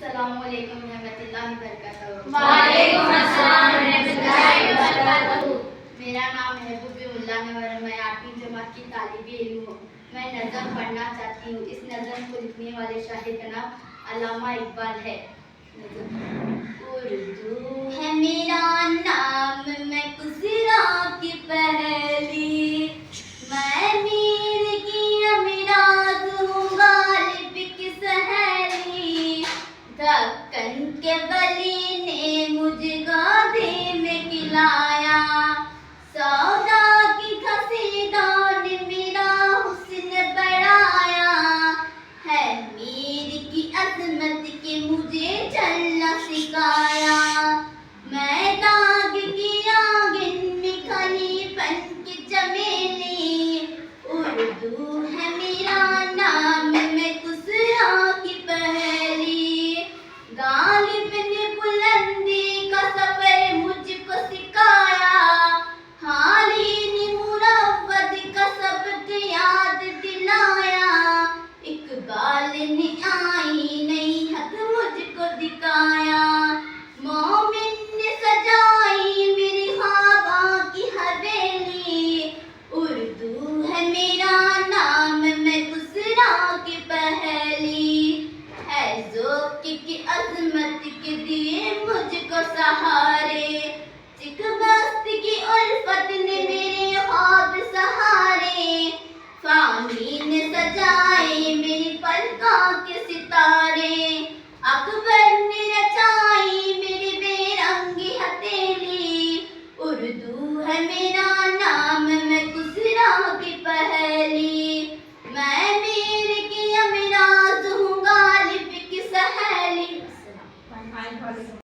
अस्सलामुअलैकुम रहमतुल्लाहि बरकातहू। वालेकुम अस्सलाम रहमतुल्लाहि बरकातहू। मेरा नाम महबूबुल्लाह है और मैं 8वीं जमात की तालिबे इल्म हूँ। मैं नज़म पढ़ना चाहती हूँ। इस नज़म को लिखने वाले शायर का नाम अल्लामा इकबाल है। उर्दू है मेरा नाम, मैं कुसरा की पहली, मैं मीर की अमीरात हूँ, गालिब की सहेली। दक्कन के वली ने मुझे गोदी में खिलाया, सौदा की घसीटों ने मेरा हुस्न बढ़ाया। है मीर की अजमत के मुझे चलना सिखाया, मैं दाग की आगिन में खली बन के चमेली। उर्दू है मेरा नाम, मैं कुसरा की पहली, गालिब ने बुलंदी का सफर मुझको सिखाया, हाली ने मुरव्वत का सबक याद दिलाया। इकबाल ने आई नई हक मुझको दिखाया, मोमिन ने सजाई मेरी ख्वाबा की हवेली। उर्दू है मेरा नाम, मैं कुसरा की पहली, है ज़ौक़ की अज़मत के दिए मुझको सहारे, चिकबस्त की उल्फत ने मेरे ख्वाब सहारे। फानी ने सजाए मेरी पलकों के सितारे, अकबर ने रचाई मेरी बेरंगी हथेली। उर्दू है मेरा नाम, मैं कुसरा की पहली, मैं मीर की अमीरात हूँ, गालिब की सहेली।